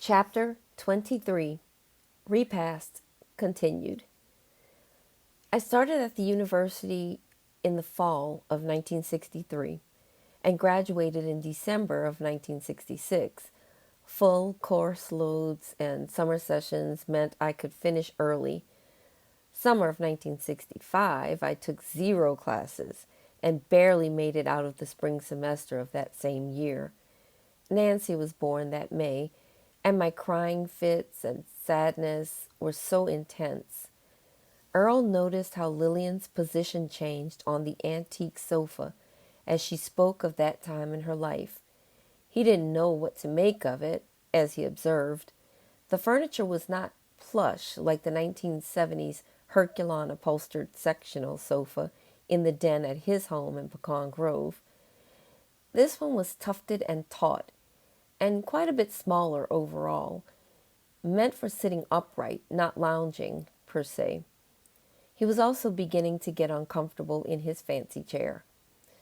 Chapter 23, Repast Continued. I started at the university in the fall of 1963 and graduated in December of 1966. Full course loads and summer sessions meant I could finish early. Summer of 1965, I took 0 classes and barely made it out of the spring semester of that same year. Nancy was born that May, and my crying fits and sadness were so intense. Earl noticed how Lillian's position changed on the antique sofa as she spoke of that time in her life. He didn't know what to make of it, as he observed. The furniture was not plush like the 1970s Herculon upholstered sectional sofa in the den at his home in Pecan Grove. This one was tufted and taut, and quite a bit smaller overall, meant for sitting upright, not lounging, per se. He was also beginning to get uncomfortable in his fancy chair,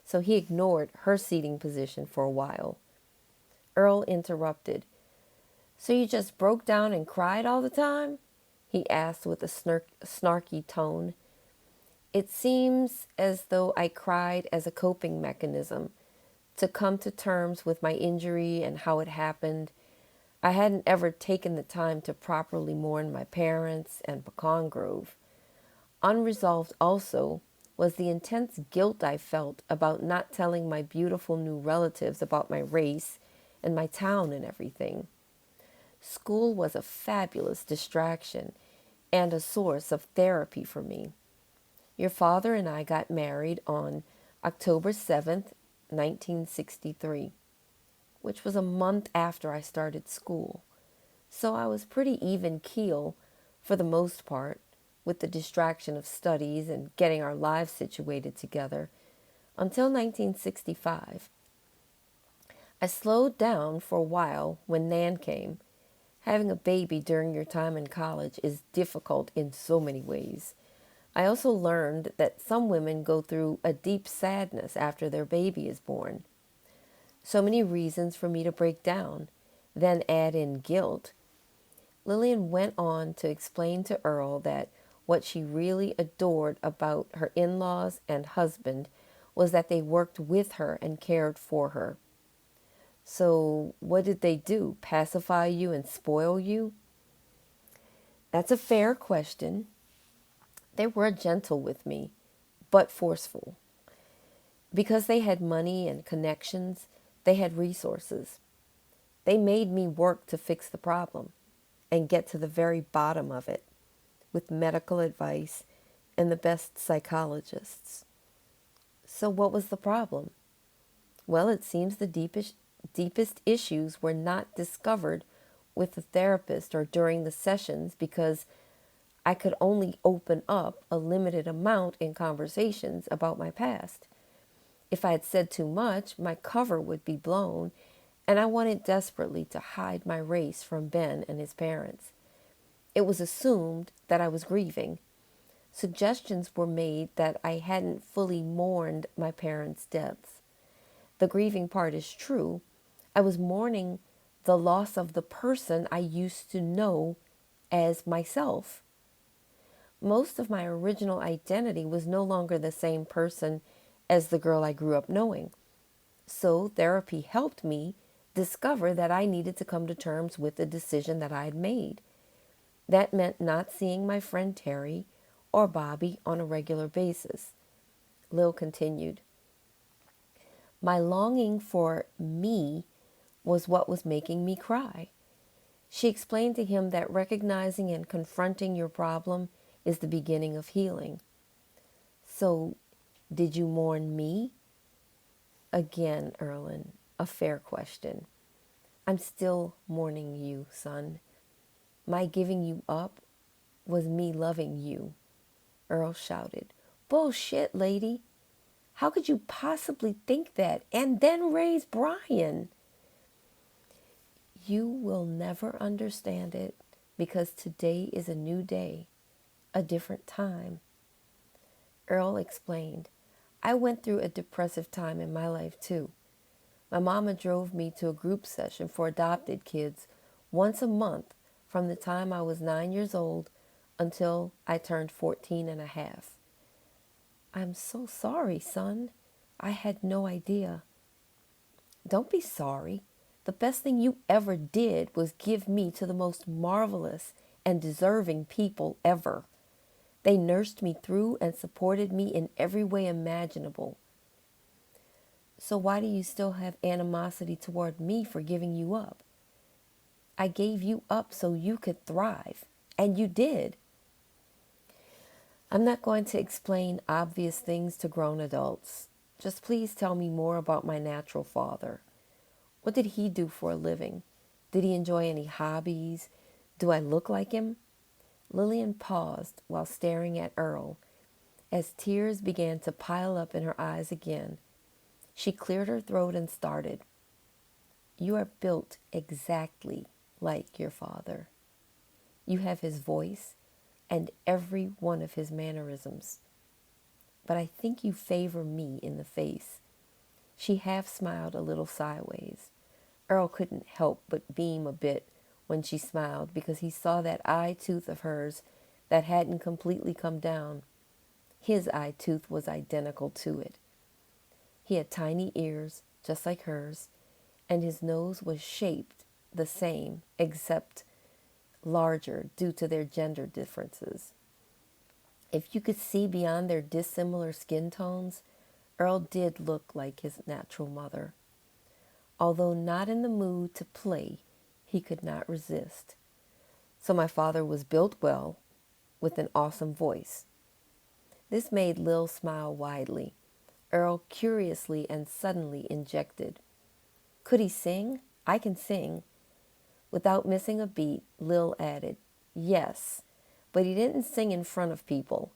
so he ignored her seating position for a while. Earl interrupted. "So you just broke down and cried all the time?" he asked with a snarky tone. "It seems as though I cried as a coping mechanism, to come to terms with my injury and how it happened. I hadn't ever taken the time to properly mourn my parents and Pecan Grove. Unresolved also was the intense guilt I felt about not telling my beautiful new relatives about my race and my town and everything. School was a fabulous distraction and a source of therapy for me. Your father and I got married on October 7th, 1963, which was a month after I started school. So I was pretty even keel for the most part, with the distraction of studies and getting our lives situated together, until 1965. I slowed down for a while when Nan came. Having a baby during your time in college is difficult in so many ways. I also learned that some women go through a deep sadness after their baby is born. So many reasons for me to break down, then add in guilt. Lillian went on to explain to Earl that what she really adored about her in-laws and husband was that they worked with her and cared for her. "So what did they do? Pacify you and spoil you?" "That's a fair question. They were gentle with me, but forceful. Because they had money and connections, they had resources. They made me work to fix the problem and get to the very bottom of it with medical advice and the best psychologists." "So what was the problem?" "Well, it seems the deepest issues were not discovered with the therapist or during the sessions because I could only open up a limited amount in conversations about my past. If I had said too much, my cover would be blown, and I wanted desperately to hide my race from Ben and his parents. It was assumed that I was grieving. Suggestions were made that I hadn't fully mourned my parents' deaths. The grieving part is true. I was mourning the loss of the person I used to know as myself. Most of my original identity was no longer the same person as the girl I grew up knowing. So therapy helped me discover that I needed to come to terms with the decision that I had made. That meant not seeing my friend Terry or Bobby on a regular basis." Lil continued. "My longing for me was what was making me cry." She explained to him that recognizing and confronting your problem is the beginning of healing. "So, did you mourn me?" "Again, Erlin, a fair question. I'm still mourning you, son. My giving you up was me loving you." Earl shouted. "Bullshit, lady. How could you possibly think that and then raise Brian?" "You will never understand it because today is a new day, a different time." Earl explained. "I went through a depressive time in my life too. My mama drove me to a group session for adopted kids once a month from the time I was 9 years old until I turned 14 and a half. I'm so sorry, son. I had no idea. Don't be sorry. The best thing you ever did was give me to the most marvelous and deserving people ever. They nursed me through and supported me in every way imaginable. So why do you still have animosity toward me for giving you up? I gave you up so you could thrive, and you did. I'm not going to explain obvious things to grown adults. Just please tell me more about my natural father. What did he do for a living? Did he enjoy any hobbies? Do I look like him? Lillian paused while staring at Earl. As tears began to pile up in her eyes again, she cleared her throat and started. You are built exactly like your father. You have his voice and every one of his mannerisms. But I think you favor me in the face. She half smiled a little sideways. Earl couldn't help but beam a bit when she smiled because he saw that eye tooth of hers that hadn't completely come down. His eye tooth was identical to it. He had tiny ears, just like hers, and his nose was shaped the same, except larger due to their gender differences. If you could see beyond their dissimilar skin tones, Earl did look like his natural mother. Although not in the mood to play, he could not resist. So my father was built well, with an awesome voice. This made Lil smile widely. Earl curiously and suddenly injected. Could he sing? I can sing. Without missing a beat, Lil added, yes, but he didn't sing in front of people.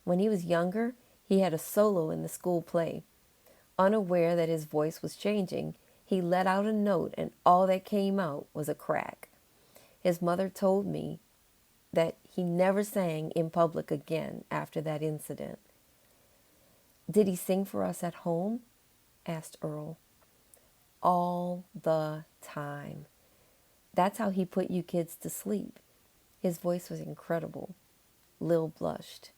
When he was younger, he had a solo in the school play. Unaware that his voice was changing, he let out a note and all that came out was a crack. His mother told me that he never sang in public again after that incident. Did he sing for us at home? Asked Earl. All the time. That's how he put you kids to sleep. His voice was incredible. Lil blushed.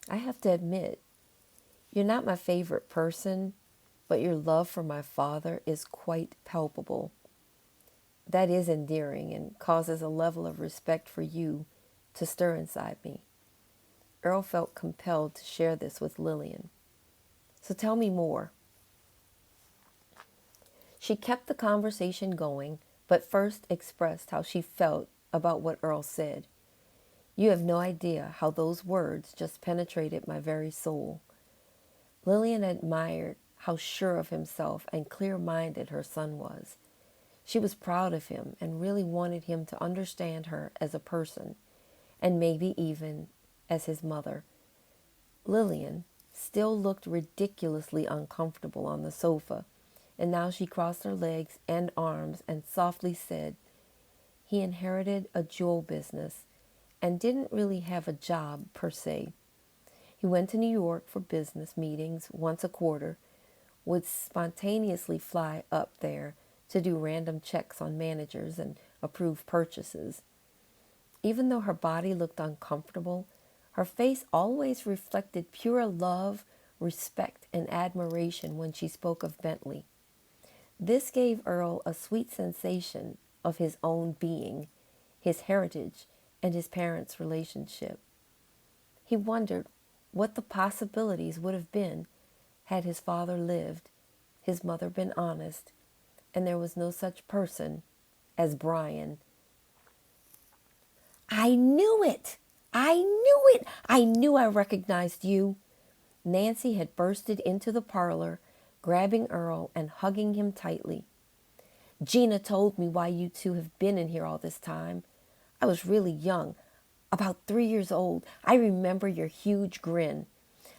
I have to admit, you're not my favorite person, but your love for my father is quite palpable. That is endearing and causes a level of respect for you to stir inside me. Earl felt compelled to share this with Lillian. So tell me more. She kept the conversation going, but first expressed how she felt about what Earl said. You have no idea how those words just penetrated my very soul. Lillian admired how sure of himself and clear-minded her son was. She was proud of him and really wanted him to understand her as a person, and maybe even as his mother. Lillian still looked ridiculously uncomfortable on the sofa, and now she crossed her legs and arms and softly said, he inherited a jewel business and didn't really have a job per se. He went to New York for business meetings once a quarter, would spontaneously fly up there to do random checks on managers and approve purchases. Even though her body looked uncomfortable, her face always reflected pure love, respect, and admiration when she spoke of Bentley. This gave Earl a sweet sensation of his own being, his heritage, and his parents' relationship. He wondered what the possibilities would have been had his father lived, his mother been honest, and there was no such person as Brian. I knew it! I knew it! I knew I recognized you! Nancy had bursted into the parlor, grabbing Earl and hugging him tightly. Gina told me why you two have been in here all this time. I was really young, about 3 years old. I remember your huge grin.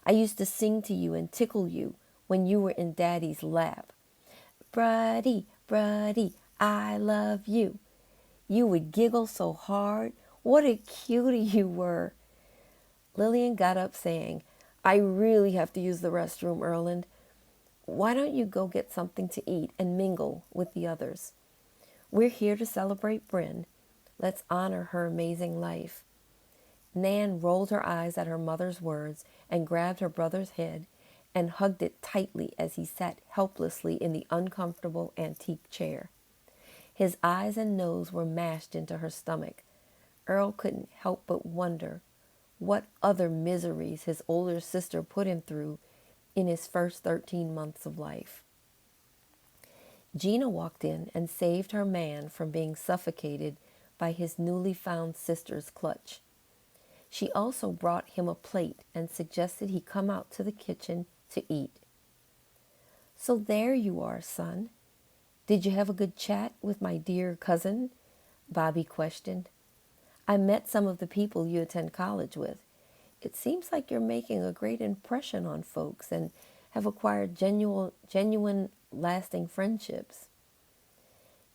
I used to sing to you and tickle you when you were in Daddy's lap. Bruddy, Bruddy, I love you. You would giggle so hard. What a cutie you were. Lillian got up saying, I really have to use the restroom, Erland. Why don't you go get something to eat and mingle with the others? We're here to celebrate Bryn. Let's honor her amazing life. Nan rolled her eyes at her mother's words and grabbed her brother's head and hugged it tightly as he sat helplessly in the uncomfortable antique chair. His eyes and nose were mashed into her stomach. Earl couldn't help but wonder what other miseries his older sister put him through in his first 13 months of life. Gina walked in and saved her man from being suffocated by his newly found sister's clutch. She also brought him a plate and suggested he come out to the kitchen to eat. "So there you are, son. Did you have a good chat with my dear cousin?" Bobby questioned. "I met some of the people you attend college with. It seems like you're making a great impression on folks and have acquired genuine, lasting friendships."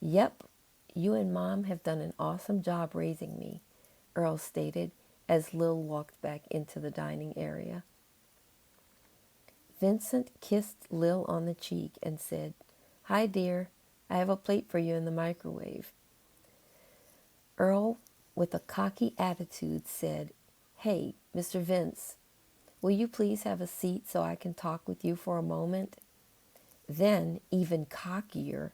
"Yep, you and Mom have done an awesome job raising me," Earl stated as Lil walked back into the dining area. Vincent kissed Lil on the cheek and said, "Hi, dear. I have a plate for you in the microwave." Earl, with a cocky attitude, said, "Hey, Mr. Vince, will you please have a seat so I can talk with you for a moment?" Then, even cockier,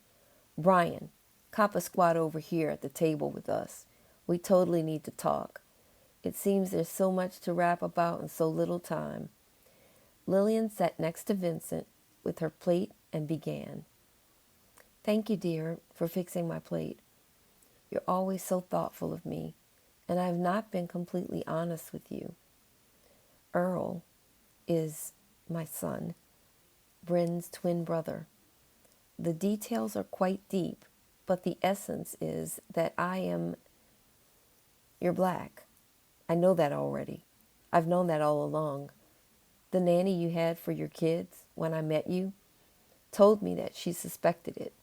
"Brian, cop a squat over here at the table with us. We totally need to talk. It seems there's so much to rap about in so little time." Lillian sat next to Vincent with her plate and began. "Thank you, dear, for fixing my plate. You're always so thoughtful of me, and I've not been completely honest with you. Earl is my son, Bryn's twin brother. The details are quite deep, but the essence is that you're black. I know that already. I've known that all along. The nanny you had for your kids when I met you told me that she suspected it.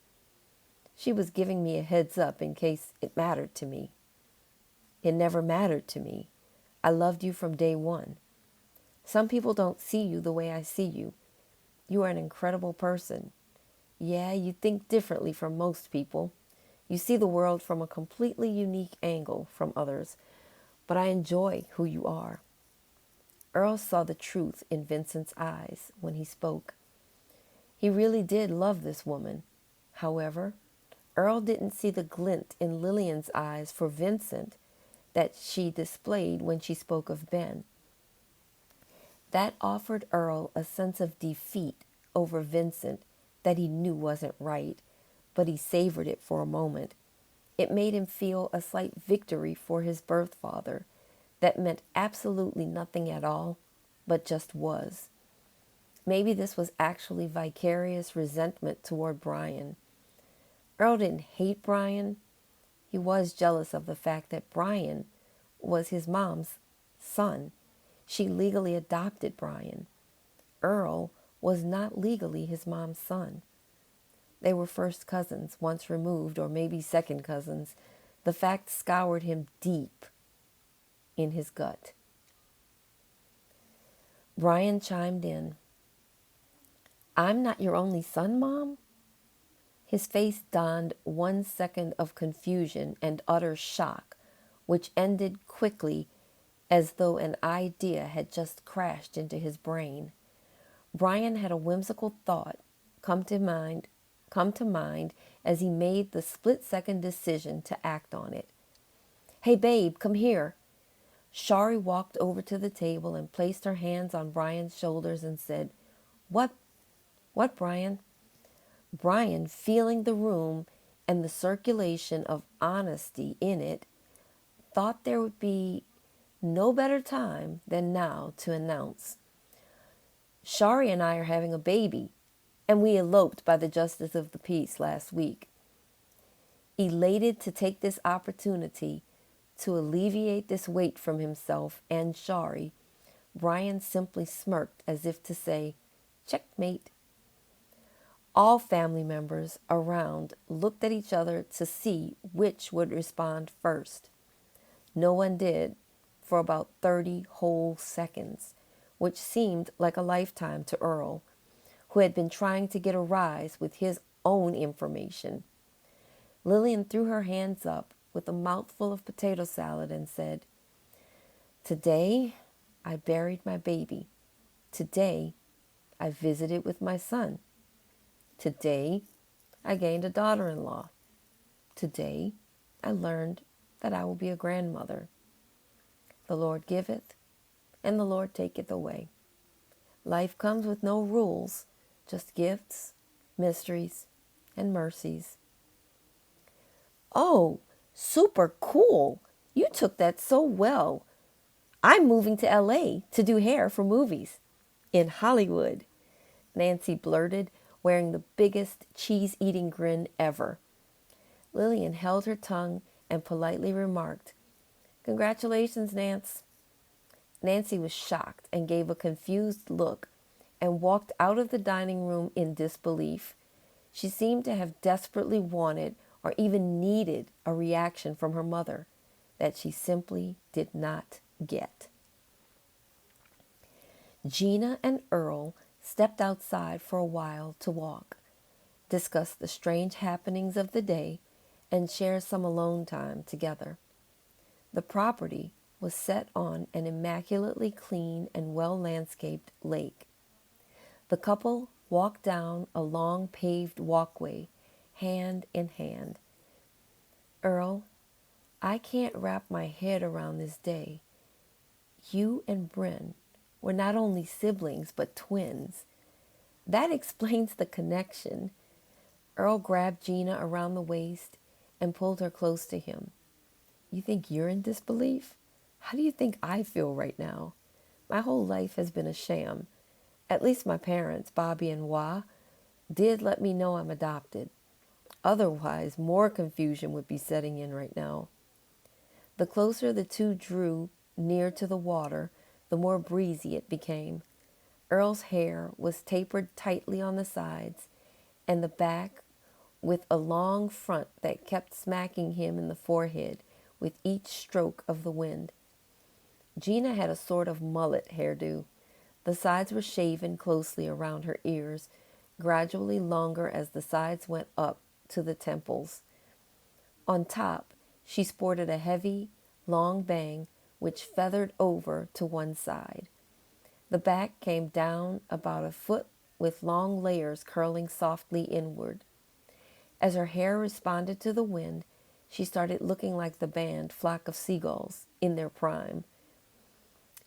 She was giving me a heads up in case it mattered to me. It never mattered to me. I loved you from day one. Some people don't see you the way I see you. You are an incredible person. Yeah, you think differently from most people. You see the world from a completely unique angle from others, but I enjoy who you are." Earl saw the truth in Vincent's eyes when he spoke. He really did love this woman. However, Earl didn't see the glint in Lillian's eyes for Vincent that she displayed when she spoke of Ben. That offered Earl a sense of defeat over Vincent that he knew wasn't right, but he savored it for a moment. It made him feel a slight victory for his birth father that meant absolutely nothing at all, but just was. Maybe this was actually vicarious resentment toward Brian. Earl didn't hate Brian. He was jealous of the fact that Brian was his mom's son. She legally adopted Brian. Earl was not legally his mom's son. They were first cousins, once removed, or maybe second cousins. The fact scoured him deep in his gut. Brian chimed in. "I'm not your only son, Mom?" His face donned 1 second of confusion and utter shock, which ended quickly as though an idea had just crashed into his brain. Brian had a whimsical thought come to mind as he made the split-second decision to act on it. "Hey, babe, come here." Shari walked over to the table and placed her hands on Brian's shoulders and said, What, Brian?" Brian, feeling the room and the circulation of honesty in it, thought there would be no better time than now to announce, "Shari and I are having a baby, and we eloped by the justice of the peace last week." Elated to take this opportunity to alleviate this weight from himself and Shari, Brian simply smirked as if to say, "Checkmate." All family members around looked at each other to see which would respond first. No one did for about 30 whole seconds, which seemed like a lifetime to Earl, who had been trying to get a rise with his own information. Lillian threw her hands up with a mouthful of potato salad and said, "Today, I buried my baby. Today, I visited with my son. Today, I gained a daughter-in-law. Today, I learned that I will be a grandmother. The Lord giveth, and the Lord taketh away. Life comes with no rules, just gifts, mysteries, and mercies." "Oh, super cool. You took that so well. I'm moving to LA to do hair for movies. In Hollywood," Nancy blurted, wearing the biggest cheese-eating grin ever. Lillian held her tongue and politely remarked, "Congratulations, Nance." Nancy was shocked and gave a confused look and walked out of the dining room in disbelief. She seemed to have desperately wanted or even needed a reaction from her mother that she simply did not get. Gina and Earl stepped outside for a while to walk, discuss the strange happenings of the day, and share some alone time together. The property was set on an immaculately clean and well-landscaped lake. The couple walked down a long paved walkway, hand in hand. "Earl, I can't wrap my head around this day. You and Bryn were not only siblings, but twins. That explains the connection." Earl grabbed Gina around the waist and pulled her close to him. "You think you're in disbelief? How do you think I feel right now? My whole life has been a sham. At least my parents, Bobby and Wah, did let me know I'm adopted. Otherwise, more confusion would be setting in right now." The closer the two drew near to the water, the more breezy it became. Earl's hair was tapered tightly on the sides, and the back with a long front that kept smacking him in the forehead with each stroke of the wind. Gina had a sort of mullet hairdo. The sides were shaven closely around her ears, gradually longer as the sides went up to the temples. On top, she sported a heavy, long bang which feathered over to one side. The back came down about a foot with long layers curling softly inward. As her hair responded to the wind, she started looking like the band Flock of Seagulls in their prime.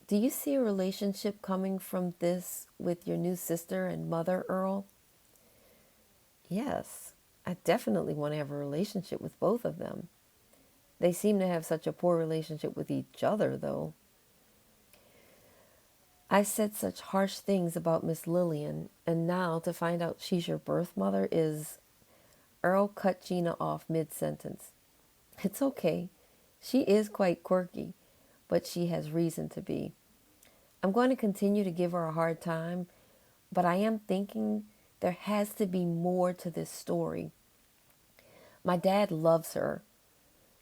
"Do you see a relationship coming from this with your new sister and mother, Earl?" "Yes, I definitely want to have a relationship with both of them. They seem to have such a poor relationship with each other, though." "I said such harsh things about Miss Lillian, and now to find out she's your birth mother is—" Earl cut Gina off mid-sentence. "It's okay. She is quite quirky, but she has reason to be. I'm going to continue to give her a hard time, but I am thinking there has to be more to this story. My dad loves her.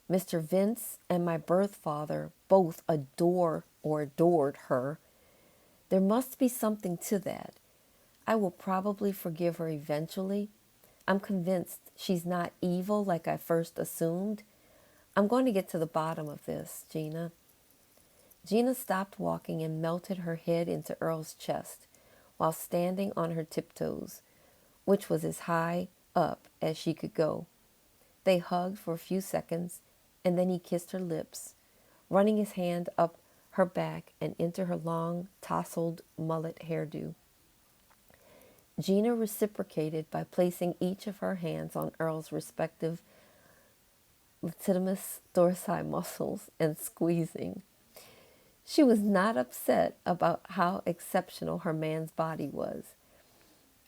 Mr. Vince and my birth father both adore or adored her. There must be something to that. I will probably forgive her eventually. I'm convinced she's not evil like I first assumed. I'm going to get to the bottom of this, Gina." Gina stopped walking and melted her head into Earl's chest while standing on her tiptoes, which was as high up as she could go. They hugged for a few seconds, and then he kissed her lips, running his hand up her back and into her long, tousled mullet hairdo. Gina reciprocated by placing each of her hands on Earl's respective latissimus dorsi muscles and squeezing. She was not upset about how exceptional her man's body was.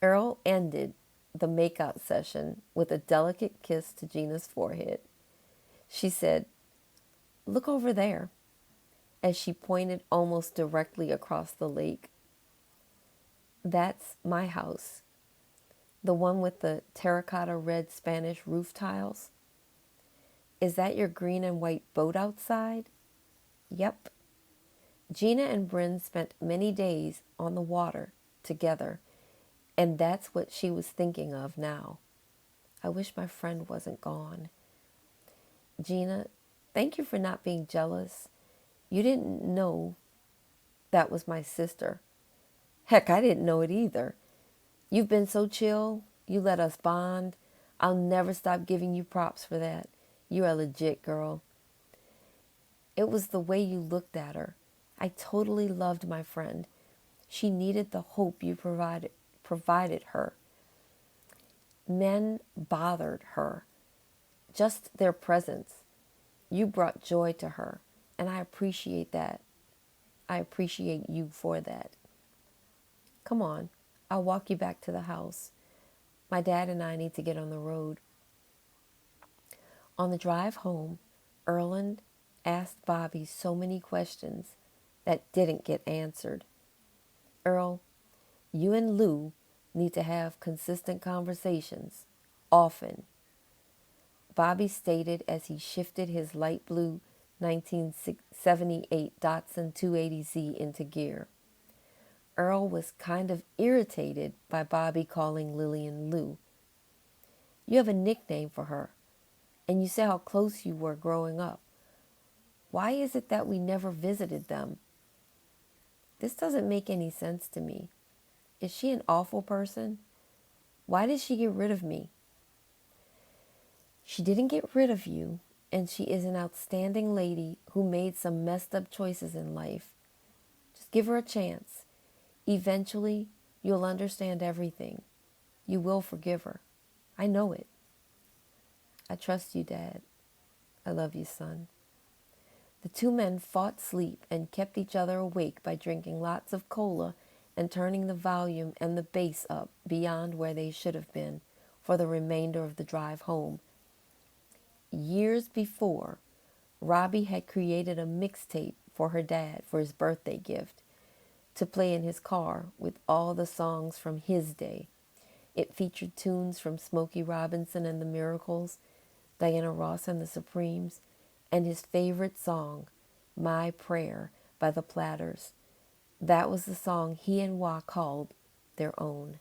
Earl ended the makeout session with a delicate kiss to Gina's forehead. She said, "Look over there," as she pointed almost directly across the lake. "That's my house, the one with the terracotta red Spanish roof tiles." "Is that your green and white boat outside?" "Yep." Gina and Bryn spent many days on the water together, and that's what she was thinking of now. "I wish my friend wasn't gone. Gina, thank you for not being jealous. You didn't know that was my sister. Heck, I didn't know it either. You've been so chill. You let us bond. I'll never stop giving you props for that. You're a legit girl. It was the way you looked at her. I totally loved my friend. She needed the hope you provided her. Men bothered her. Just their presence. You brought joy to her, and I appreciate that. I appreciate you for that. Come on, I'll walk you back to the house. My dad and I need to get on the road. On the drive home, Erland asked Bobby so many questions that didn't get answered. Earl, you and Lou need to have consistent conversations, often. Bobby stated as he shifted his light blue 1978 Datsun 280Z into gear. Earl was kind of irritated by Bobby calling Lillian Lou. You have a nickname for her, and you say how close you were growing up. Why is it that we never visited them? This doesn't make any sense to me. Is she an awful person? Why did she get rid of me? She didn't get rid of you, and she is an outstanding lady who made some messed up choices in life. Just give her a chance. Eventually, you'll understand everything. You will forgive her. I know it. I trust you, Dad. I love you, son. The two men fought sleep and kept each other awake by drinking lots of cola and turning the volume and the bass up beyond where they should have been for the remainder of the drive home. Years before, Robbie had created a mixtape for her dad for his birthday gift to play in his car with all the songs from his day. It featured tunes from Smokey Robinson and the Miracles, Diana Ross and the Supremes, and his favorite song, My Prayer by the Platters. That was the song he and Wah called their own.